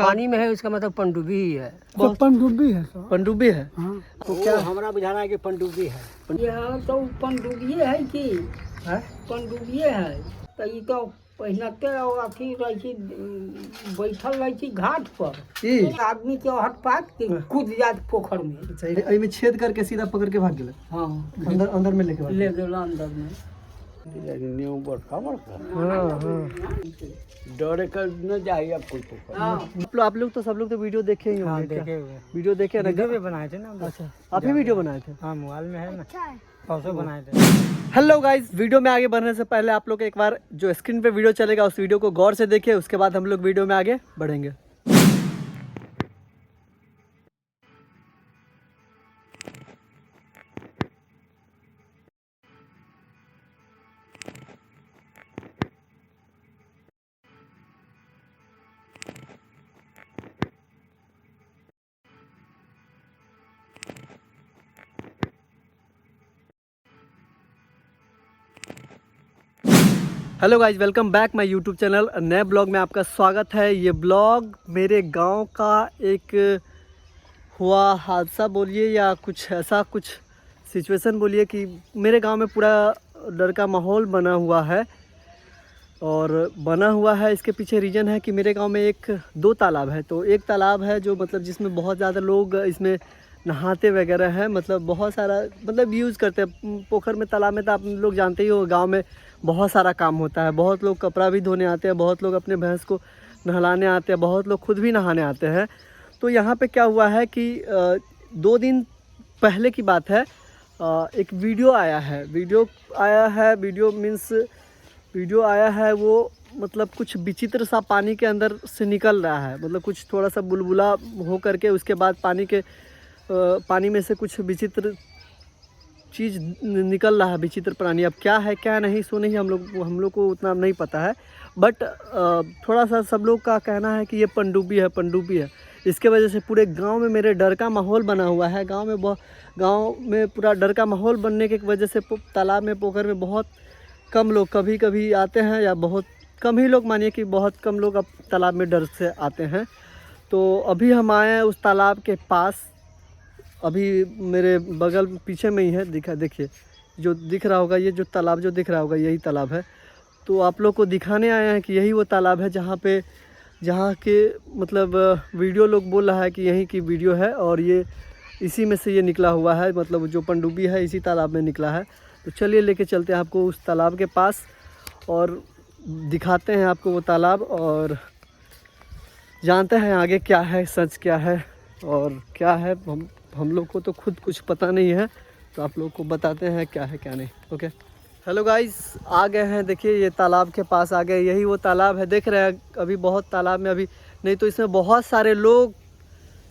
पानी में है उसका मतलब पनडुब्बी ही है। तो पनडुब्बी है सर। पनडुब्बी है। हाँ तो क्या हमारा बुझा रहा है कि पनडुब्बी है। यह तो पनडुब्बी है कि पनडुब्बी है तो ये तो पहनते अथी रही थी बैठल रही थी घाट पर आदमी के हटपाट के कूद जात पोखर में में छेद करके सीधा पकड़ के भाग गए। हाँ अंदर अंदर में लेके ले गए अंदर में न्यू बड़का बड़का हाँ। डरे कर न जाइए आप कोई पोखर। आप लोग तो सब लोग तो वीडियो देखे ही होंगे। देखे हुए वीडियो देखे ना। वीडियो भी बनाए थे ना। अच्छा आप ही वीडियो बनाए थे। हाँ मोबाइल में है ना परसों बनाए थे। हेलो गाइस, वीडियो में आगे बढ़ने से पहले आप लोग एक बार जो स्क्रीन पे वीडियो चलेगा उस वीडियो को गौर से देखिए, उसके बाद हम लोग वीडियो में आगे बढ़ेंगे। Hello guys, welcome back my YouTube channel. नए ब्लॉग में आपका स्वागत है। ये ब्लॉग मेरे गांव का एक हुआ हादसा बोलिए या कुछ ऐसा कुछ सिचुएशन बोलिए कि मेरे गांव में पूरा डर का माहौल बना हुआ है। और बना हुआ है इसके पीछे रीज़न है कि मेरे गांव में दो तालाब है। तो एक तालाब है जो मतलब जिसमें बहुत ज़्यादा लोग इसमें नहाते वगैरह हैं, मतलब बहुत सारा मतलब यूज़ करते हैं। पोखर में तालाब में तो आप लोग जानते ही हो, गांव में बहुत सारा काम होता है। बहुत लोग कपड़ा भी धोने आते हैं, बहुत लोग अपने भैंस को नहलाने आते हैं, बहुत लोग खुद भी नहाने आते हैं। तो यहाँ पे क्या हुआ है कि 2 दिन पहले की बात है, एक वीडियो आया है। वीडियो आया है वो मतलब कुछ विचित्र सा पानी के अंदर से निकल रहा है। मतलब कुछ थोड़ा सा बुलबुला हो करके उसके बाद पानी में से कुछ विचित्र चीज़ निकल रहा है, विचित्र प्राणी। अब क्या है क्या नहीं सो नहीं हम लोग को उतना नहीं पता है, बट थोड़ा सा सब लोग का कहना है कि ये पनडुब्बी है। इसके वजह से पूरे गांव में मेरे डर का माहौल बना हुआ है। गांव में पूरा डर का माहौल बनने की वजह से तालाब में पोखर में बहुत कम लोग कभी कभी आते हैं, या बहुत कम ही लोग, मानिए कि बहुत कम लोग अब तालाब में डर से आते हैं। तो अभी हम आए हैं उस तालाब के पास। अभी मेरे बगल पीछे में ही है, देखिए जो दिख रहा होगा, ये जो तालाब जो दिख रहा होगा यही तालाब है। तो आप लोग को दिखाने आए हैं कि यही वो तालाब है जहाँ के मतलब वीडियो लोग बोल रहा है कि यहीं की वीडियो है, और ये इसी में से ये निकला हुआ है। मतलब जो पनडुब्बी है इसी तालाब में निकला है। तो चलिए लेके चलते हैं आपको उस तालाब के पास और दिखाते हैं आपको वो तालाब, और जानते हैं आगे क्या है, सच क्या है और क्या है। हम लोग को तो खुद कुछ पता नहीं है, तो आप लोग को बताते हैं क्या है क्या नहीं। ओके, हेलो गाइस, आ गए हैं। देखिए ये तालाब के पास आ गए, यही वो तालाब है। देख रहे हैं अभी बहुत तालाब में अभी नहीं, तो इसमें बहुत सारे लोग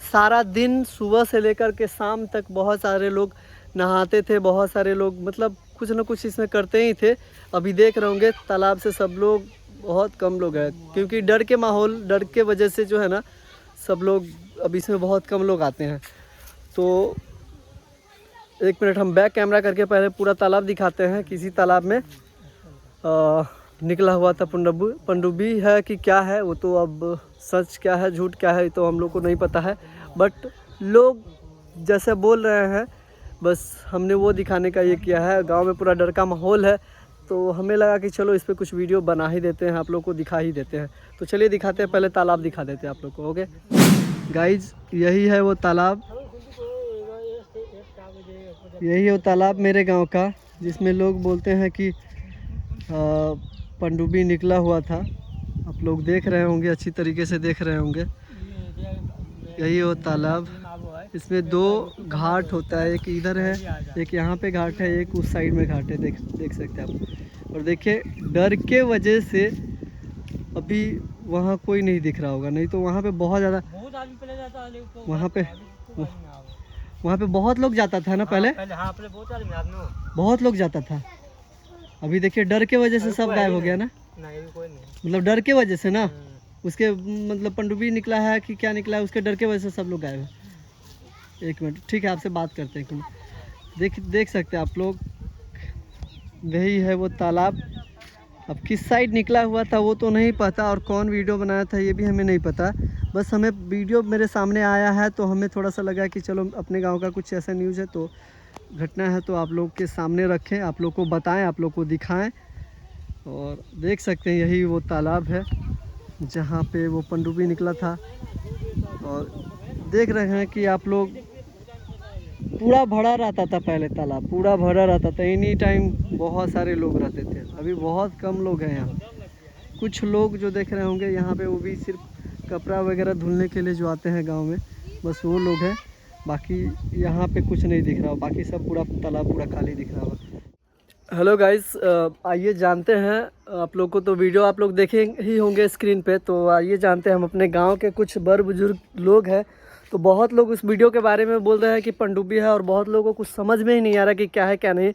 सारा दिन सुबह से लेकर के शाम तक बहुत सारे लोग नहाते थे। बहुत सारे लोग मतलब कुछ ना कुछ इसमें करते ही थे। अभी देख रहे होंगे तालाब से सब लोग बहुत कम लोग हैं, क्योंकि डर के वजह से जो है ना सब लोग अब इसमें बहुत कम लोग आते हैं। तो 1 मिनट हम बैक कैमरा करके पहले पूरा तालाब दिखाते हैं। किसी तालाब में निकला हुआ था पनडुब्बी है कि क्या है, वो तो अब सच क्या है झूठ क्या है तो हम लोग को नहीं पता है, बट लोग जैसे बोल रहे हैं बस हमने वो दिखाने का ये किया है। गांव में पूरा डर का माहौल है, तो हमें लगा कि चलो इस पर कुछ वीडियो बना ही देते हैं, आप लोग को दिखा ही देते हैं। तो चलिए दिखाते हैं, पहले तालाब दिखा देते हैं आप लोग को। ओके गाइज, यही है वो तालाब, यही है वो तालाब मेरे गांव का, जिसमें लोग बोलते हैं कि पनडुब्बी निकला हुआ था। आप लोग देख रहे होंगे, अच्छी तरीके से देख रहे होंगे। यही वो तालाब, इसमें 2 घाट होता है, एक इधर है, एक यहाँ पे घाट है, एक उस साइड में घाट है। देख सकते हैं आप। और देखिए डर के वजह से अभी वहाँ कोई नहीं दिख रहा होगा, नहीं तो वहाँ पे बहुत ज़्यादा वहाँ पे बहुत लोग जाता था ना पहले। बहुत लोग जाता था। अभी देखिए डर के वजह से सब गायब हो गया ना। मतलब डर के वजह से ना, उसके मतलब पनडुब्बी निकला है कि क्या निकला है, उसके डर के वजह से सब लोग गायब है। 1 मिनट, ठीक है, आपसे बात करते हैं। देख सकते हैं आप लोग, यही है वो तालाब। अब किस साइड निकला हुआ था वो तो नहीं पता, और कौन वीडियो बनाया था ये भी हमें नहीं पता। बस हमें वीडियो मेरे सामने आया है तो हमें थोड़ा सा लगा कि चलो अपने गांव का कुछ ऐसा न्यूज़ है तो घटना है तो आप लोग के सामने रखें, आप लोग को बताएं, आप लोग को दिखाएं। और देख सकते हैं यही वो तालाब है जहाँ पे वो पनडुब्बी निकला था। और देख रहे हैं कि आप लोग पूरा भरा रहता था, पहले तालाब पूरा भरा रहता था, एनी टाइम बहुत सारे लोग रहते थे। अभी बहुत कम लोग हैं यहाँ। कुछ लोग जो देख रहे होंगे यहाँ पे वो भी सिर्फ कपड़ा वगैरह धुलने के लिए जो आते हैं गांव में, बस वो लोग हैं। बाकी यहाँ पे कुछ नहीं दिख रहा, बाकी सब पूरा तालाब पूरा खाली दिख रहा होगा। हेलो गाइस, आइए जानते हैं, आप लोग को तो वीडियो आप लोग देखे ही होंगे स्क्रीन पे, तो आइए जानते हैं हम अपने गांव के कुछ बड़े बुजुर्ग लोग हैं। तो बहुत लोग उस वीडियो के बारे में बोल रहे हैं कि पनडुब्बी है और बहुत लोगों को कुछ समझ में ही नहीं आ रहा कि क्या है क्या नहीं।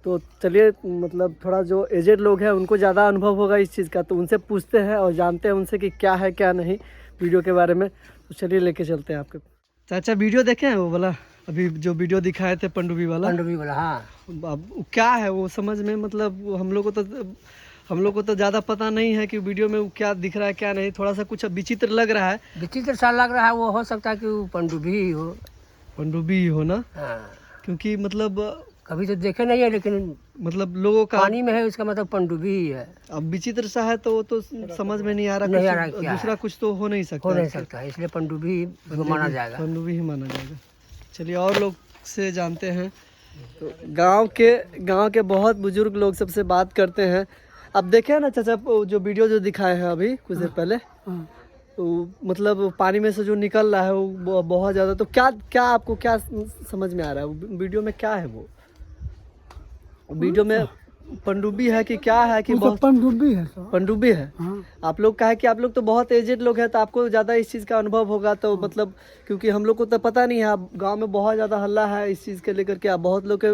तो चलिए, मतलब थोड़ा जो एजेड लोग हैं उनको ज़्यादा अनुभव होगा इस चीज़ का, तो उनसे पूछते हैं और जानते हैं उनसे कि क्या है क्या नहीं वीडियो के बारे में। तो चलिए लेके चलते हैं आपके। चाचा वीडियो देखे हैं वो वाला, अभी जो वीडियो दिखाए थे पनडुब्बी वाला? पनडुब्बी वाला, हाँ। अब क्या है वो समझ में, मतलब हम लोग को तो ज़्यादा पता नहीं है कि वीडियो में वो क्या दिख रहा है क्या नहीं। थोड़ा सा कुछ विचित्र लग रहा है। विचित्र सा लग रहा है, वो हो सकता है कि वो पनडुब्बी ही हो। पनडुब्बी ही हो ना? हाँ। क्योंकि मतलब कभी तो देखे नहीं है, लेकिन मतलब लोगों का पानी में है, इसका मतलब पनडुब्बी ही है। अब विचित्र सा है तो वो तो समझ में नहीं आ रहा, नहीं आ रहा क्या दूसरा है? कुछ तो हो नहीं सकता, हो नहीं सकता, इसलिए पनडुब्बी ही माना जाएगा। पनडुब्बी ही माना जाएगा। चलिए और लोग से जानते हैं। तो गांव के बहुत बुजुर्ग लोग सबसे बात करते हैं। अब देखे ना चाचा, जो वीडियो जो दिखाए हैं अभी कुछ देर पहले, तो मतलब पानी में से जो निकल रहा है वो बहुत ज़्यादा, तो क्या आपको क्या समझ में आ रहा है वीडियो में? क्या है वो वीडियो में? पनडुब्बी है कि क्या है? कि बहुत पनडुब्बी है सर। पनडुब्बी है। हाँ। आप लोग का है कि आप लोग तो बहुत एजेड लोग हैं तो आपको ज़्यादा इस चीज़ का अनुभव होगा, तो मतलब क्योंकि हम लोग को तो पता नहीं है। आप गांव में बहुत ज़्यादा हल्ला है इस चीज़ के लेकर के, आप बहुत लोग के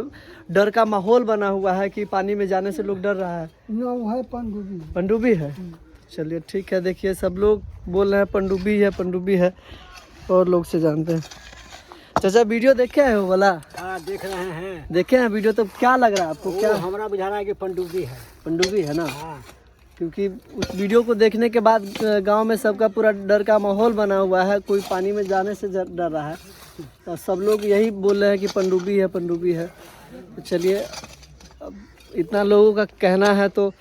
डर का माहौल बना हुआ है कि पानी में जाने से लोग डर रहा है। वो है पनडुब्बी। पनडुब्बी है? चलिए ठीक है। देखिए सब लोग बोल रहे हैं पनडुब्बी है, पनडुब्बी है। और लोग से जानते हैं। चाचा वीडियो देखे हैं वो वाला? हाँ, देख रहे हैं। देखे हैं वीडियो, तो क्या लग रहा है आपको? क्या हमारा बुझा रहा है कि पनडुब्बी है। पनडुब्बी है ना? हाँ। क्योंकि उस वीडियो को देखने के बाद गांव में सबका पूरा डर का माहौल बना हुआ है, कोई पानी में जाने से डर रहा है, और सब लोग यही बोल रहे हैं कि पनडुब्बी है, पनडुब्बी है। तो चलिए, अब इतना लोगों का कहना है तो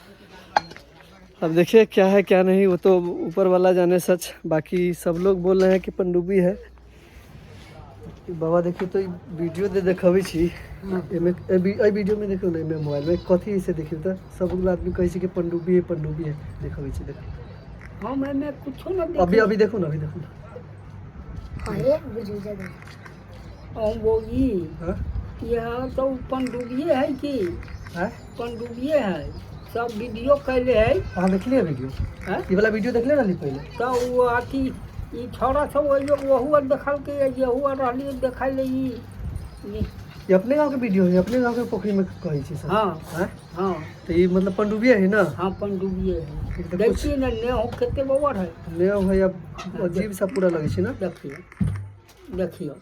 अब देखिए क्या है क्या नहीं, वो तो ऊपर वाला जाने सच। बाकी सब लोग बोल रहे हैं कि पनडुब्बी है। बाबा देखियो तो वीडियो दे देखबी छी, ए वीडियो में देखियो ना, मोबाइल में कथी से देखियो तो सब आदमी कहै छै कि पनडुब्बी है देखबी छी। देखो हाँ, मैं कुछ ना अभी देखो ना, अभी देखो ना। अरे बुजुर्ग वो हाँ? यहाँ तो पनडुब्बी है कि हाँ? पनडुब्बी है, सब वीडियो कैले है। हाँ देख लिया वीडियो? हाँ? ये वाला वीडियो देख ले रही पहले? तो वो अथी ई छोड़ा सब वही देखल के यहुआ रहली देखा ले ये अपने गांव के वीडियो है, अपने गांव के पोखरी में कहै छी सब। हाँ हाँ? हाँ तो ये मतलब पनडुब्बी है ना? हाँ, पनडुब्बी है। तो देखिए ना, ने हो कितने बवर है। ले भाई, अब अजीब सा पूरा लगे छी ना। देखियो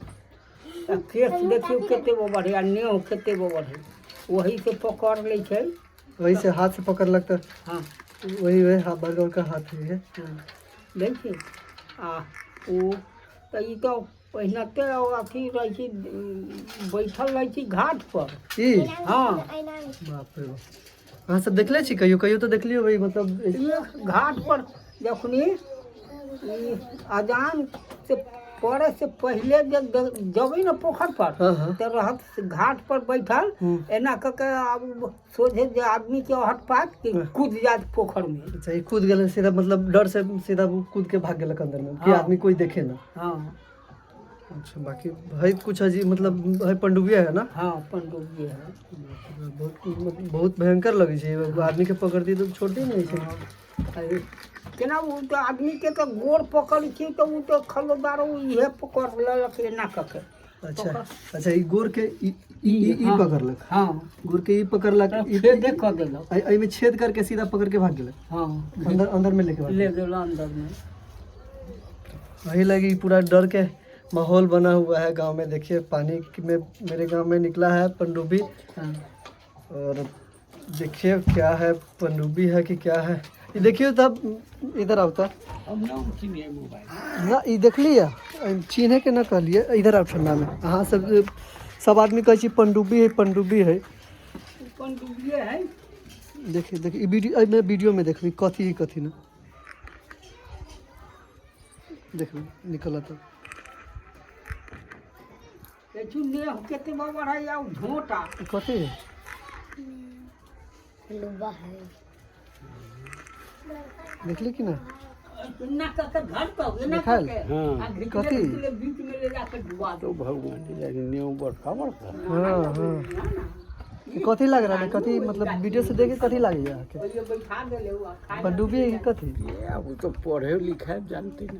केस देखियो कितने बवर है, ने हो कितने बवर है, वही से पकड़ ले छै। वही से हाथ से पकड़ लगता। हाँ वही हाथ बरगौर का हाथ है। देखिए वो तो ई तो पहिनते अथी रहे छी, बैठल रहे छी घाट पर। हाँ, बाप रे बाप। हाँ सब देखले छी, कहियो तो देख लियो भाई, मतलब घाट पर जखनी अजान से पड़े से पहले जब ना पोखर पर, हाँ। तो रहत घाट पर बैठल एना करके अब सोझे जे आदमी के हट पात कि कूद जात पोखर में। अच्छा, ये कूद गए सीधा, मतलब डर से सीधा कूद के भाग गए अंदर में कि हाँ। आदमी कोई देखे ना। हाँ अच्छा, बाकी भाई कुछ अजीब, मतलब भाई पनडुब्बिया है ना? हाँ, पनडुब्बी है। बहुत भयंकर लगे छै, आदमी के पकड़ती तो छोड़ती नहीं छै। केना वो तो आदमी के तो गोड़ पकड़ छी तो वो तो खलोदारो इहे पकड़ लेलक एना करके। अच्छा, ई गोर के ई पकड़लक। हाँ, गोर के ई पकड़लक, फिर देख कर देलक। आई में छेद करके सीधा पकड़ के भाग गेलक। हाँ, अंदर में लेके भाग ले गेल अंदर में। वही लगी पूरा डर के माहौल बना हुआ है गांव में। देखिए पानी में मेरे गांव में निकला है पनडुब्बी, हाँ। और देखिए क्या है, पनडुब्बी है कि क्या है। ये देखिए तब इधर आवता ना, ये देख लिया चिन्हे के ना कहलिए, इधर आओ ठंडा में। हाँ सब आदमी कहे छी पनडुब्बी है, पनडुब्बी है। पनडुब्बिए है। देखिए देखिए ये वीडियो, मैं वीडियो में देखबी कथी ही कथी ना, देखो निकला तो चुने केते बड़ा है या झोटा कथी है, डूबा है। देखली कि ना ना का घर तो ना दिखाइल? के कथी? बीच में ले जाकर डुबा दो भगवान न्यू बड़का बड़का। हाँ हाँ कथी लग रहा है, कथी मतलब वीडियो से देखे कथी लगे यहाँ के ये बैठा देले हुआ खा पनडुब्बी है कि कथी? अब तो पढ़े लिखे जानते ना।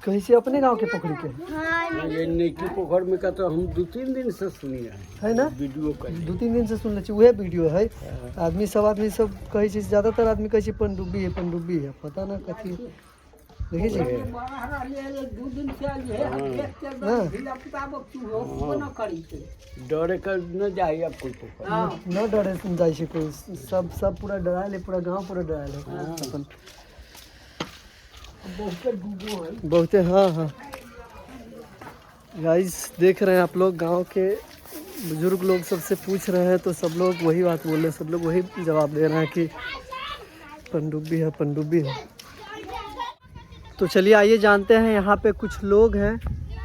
कहीं से अपने गांव के पोखरी के ये नेकी पोखर में का तो हम 2-3 दिन से सुनी है ना, वीडियो का 2-3 दिन से सुन ले वह वीडियो है। आदमी सब कहे छी, ज्यादातर आदमी कहे छी पनडुब्बी है, पनडुब्बी है, पता ना कथी है। देखिए जी 2 दिन से ये देख के ढीला पुताब हो न करी के डरे कर न जाई अब कोई पोखर न डरे सुन जाए छी कोई, सब पूरा डरा ले, पूरा गांव पूरा डरा ले अपन बहुत डूबो है बहुते। हाँ हाँ गाइस देख रहे हैं आप लोग, गांव के बुजुर्ग लोग सबसे पूछ रहे हैं तो सब लोग वही बात बोल रहे हैं, सब लोग वही जवाब दे रहे हैं कि पनडुब्बी है, पनडुब्बी है। तो चलिए आइए जानते हैं, यहाँ पे कुछ लोग हैं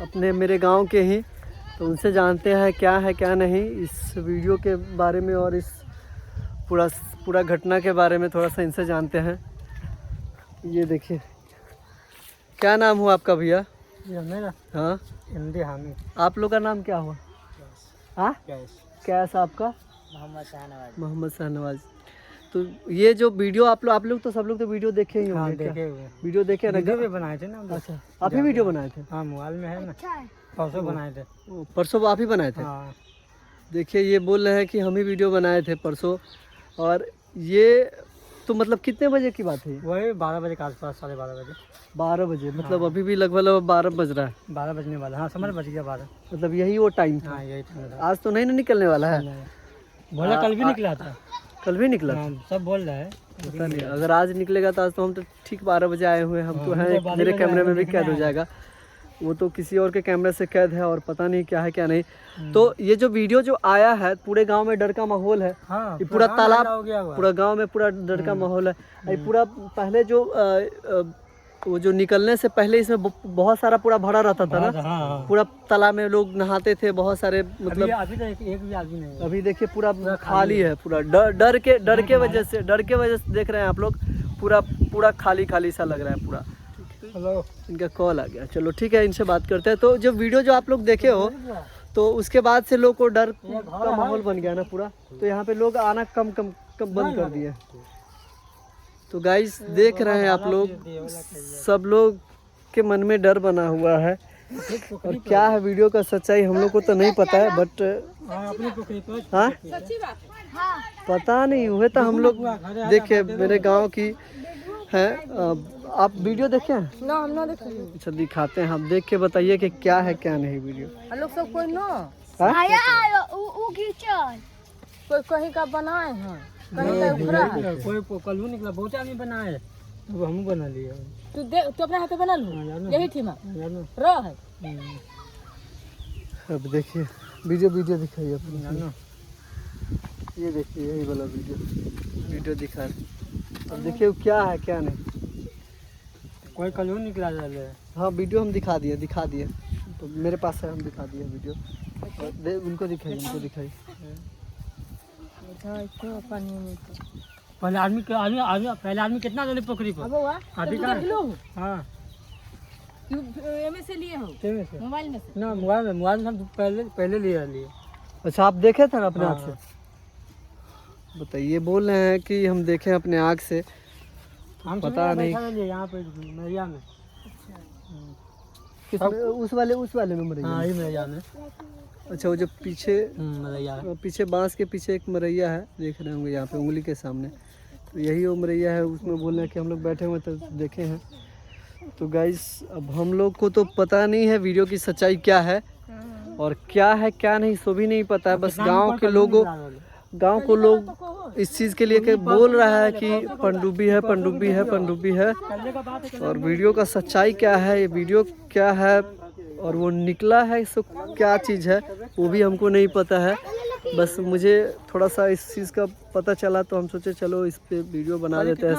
अपने मेरे गांव के ही, तो उनसे जानते हैं क्या है क्या नहीं इस वीडियो के बारे में और इस पूरा घटना के बारे में थोड़ा सा इनसे जानते हैं। ये देखिए, क्या नाम हुआ आपका भैया? ये मेरा हाँ हिंदी हामी आप लोग का नाम क्या हुआ? हाँ कैस आपका? मोहम्मद शाहनवाज। तो ये जो वीडियो आप लोग तो सब लोग तो वीडियो देखे ही होंगे। देखे हुए वीडियो देखे ना? वीडियो भी बनाए थे ना। अच्छा आप ही वीडियो बनाए थे? हाँ मोबाइल में है ना, परसों बनाए थे। परसों आप ही बनाए थे? हाँ देखिए ये बोल रहे हैं कि हम ही वीडियो बनाए थे परसों। और ये तो मतलब कितने बजे की बात है? वही 12 बजे के आसपास, 12:30 बजे। 12 बजे मतलब अभी भी लगभग 12 बज रहा है। 12 बजने वाला, हाँ समझ बज गया 12। मतलब यही वो टाइम था। हाँ यही था। आज तो नहीं ना निकलने वाला है? बोला कल भी निकला था। कल भी निकला था? हाँ, सब बोल रहा है। पता नहीं, अगर आज निकलेगा तो आज तो हम तो ठीक 12 बजे आए हुए हैं, हम तो हैं, मेरे कैमरे में भी कैद हो जाएगा, वो तो किसी और के कैमरे से कैद है और पता नहीं क्या है क्या नहीं। तो ये जो वीडियो जो आया है, पूरे गांव में डर का माहौल है। हाँ, ये पूरा तालाब, हो गया हुआ। पूरा गांव में पूरा डर का माहौल है। ये पूरा पहले जो वो जो निकलने से पहले इसमें बहुत सारा पूरा भरा रहता था ना। हाँ, पूरा तालाब में लोग नहाते थे, बहुत सारे मतलब अभी तो एक भी आदमी नहीं है। अभी देखिए पूरा खाली है, पूरा डर के वजह से देख रहे हैं आप लोग, पूरा खाली सा लग रहा है पूरा। हेलो, इनका कॉल आ गया, चलो ठीक है इनसे बात करते हैं। तो जो वीडियो जो आप लोग देखे हो, तो उसके बाद से लोग को डर का माहौल बन गया ना पूरा, तो यहाँ पे लोग आना कम बंद कर दिए। तो गाइस देख रहे हैं आप लोग, सब लोग के मन में डर बना हुआ है। और क्या है वीडियो का सच्चाई हम लोग को तो नहीं पता है, बट हाँ पता नहीं हुए तो हम लोग देखिए मेरे गांव की है। आप वीडियो देखे हैं? ना हम ना देखे। अच्छा दिखाते हैं, हम देख के बताइए कि क्या है क्या नहीं वीडियो। हम लोग सब कोई ना हाँ? आया कोई कहीं का बनाए हैं, कहीं का उखड़ा है। कोई कल निकला, बहुत आदमी बनाए, अब हम बना लिए। तू अपने हाथ बना लो, यही थी माँ रह है। अब देखिए वीडियो दिखाइए अपनी, ये देखिए यही वाला वीडियो दिखा रहे। अब देखिए क्या है क्या नहीं। कोई कल निकला है। हाँ वीडियो हम दिखा दिए, तो मेरे पास है, हम दिखा दिए वीडियो। उनको दिखाइए। पहले आदमी कितना डले पोखरी पर? हाँ से लिए हो मोबाइल में से? ना मोबाइल में हम पहले लिए। अच्छा आप देखे थे ना अपने हाँ। आँख से? बताइए, बोल रहे हैं कि हम देखें अपने आँख से, हम पता नहीं यहाँ पे मैया में। उस वाले में मरैया? हाँ मैया में। अच्छा वो जो मरैया पीछे बांस के पीछे एक मरैया है, देख रहे होंगे यहाँ पे उंगली के सामने, तो यही वो मरैया है। उसमें बोल रहे हैं कि हम लोग बैठे हुए तो देखे हैं। तो गाइस अब हम लोग को तो पता नहीं है वीडियो की सच्चाई क्या है और क्या है क्या नहीं, सो भी नहीं पता है। बस गांव के लोग इस चीज़ के लिए कि बोल रहा है कि पनडुब्बी है, पनडुब्बी है, पनडुब्बी है। और वीडियो का सच्चाई क्या है, ये वीडियो क्या है और वो निकला है सो क्या चीज़ है वो भी हमको नहीं पता है। बस मुझे थोड़ा सा इस चीज़ का पता चला तो हम सोचे चलो इस पे वीडियो बना देते हैं,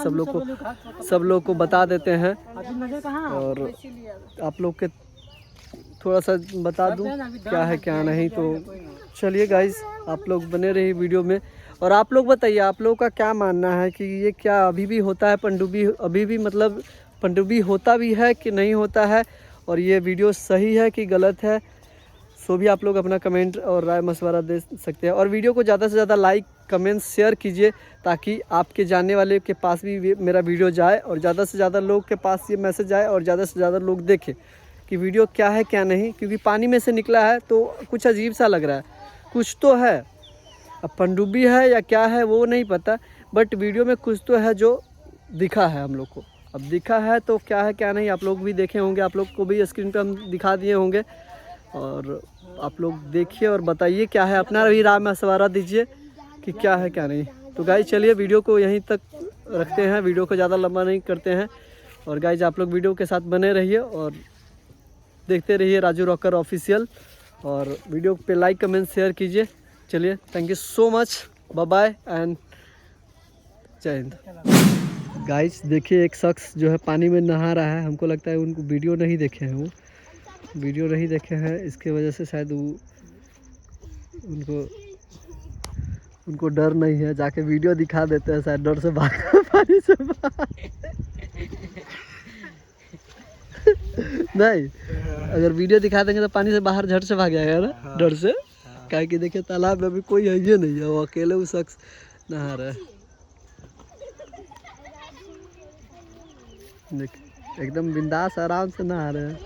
सब लोग को बता देते हैं और आप लोग के थोड़ा सा बता दूं क्या है क्या नहीं। तो चलिए गाइस, आप लोग बने रहिए वीडियो में और आप लोग बताइए आप लोगों का क्या मानना है कि ये क्या अभी भी होता है पनडुब्बी, अभी भी मतलब पनडुब्बी होता भी है कि नहीं होता है और ये वीडियो सही है कि गलत है। सो भी आप लोग अपना कमेंट और राय मशवरा दे सकते हैं और वीडियो को ज़्यादा से ज़्यादा लाइक कमेंट शेयर कीजिए ताकि आपके जानने वाले के पास भी मेरा वीडियो जाए और ज़्यादा से ज़्यादा लोग के पास ये मैसेज आए और ज़्यादा से ज़्यादा लोग देखें कि वीडियो क्या है क्या नहीं। क्योंकि पानी में से निकला है तो कुछ अजीब सा लग रहा है, कुछ तो है। अब पनडुब्बी है या क्या है वो नहीं पता, बट वीडियो में कुछ तो है जो दिखा है हम लोग को। अब दिखा है तो क्या है क्या नहीं आप लोग भी देखे होंगे, आप लोग को भी स्क्रीन पे हम दिखा दिए होंगे और आप लोग देखिए और बताइए क्या है, अपना भी राय मशवरा दीजिए कि क्या है क्या नहीं। तो गाइस चलिए वीडियो को यहीं तक रखते हैं, वीडियो को ज़्यादा लंबा नहीं करते हैं। और गाइस आप लोग वीडियो के साथ बने रहिए और देखते रहिए राजू रॉकर ऑफिशियल और वीडियो पे लाइक कमेंट शेयर कीजिए। चलिए thank you so much, bye bye and जय हिंद। गाइस देखिए एक शख्स जो है पानी में नहा रहा है, हमको लगता है उनको वीडियो नहीं देखे हैं, वो वीडियो नहीं देखे हैं इसके वजह से शायद वो उनको डर नहीं है, जाके वीडियो दिखा देते हैं, शायद डर से भाग पानी से भाग नहीं, अगर वीडियो दिखा देंगे तो पानी से बाहर झट से भाग जाएगा ना डर से। काहे कि देखिए तालाब में अभी कोई है ये नहीं है, वो अकेले वो शख्स नहा रहा है। देखिए एकदम बिंदास आराम से नहा रहे हैं।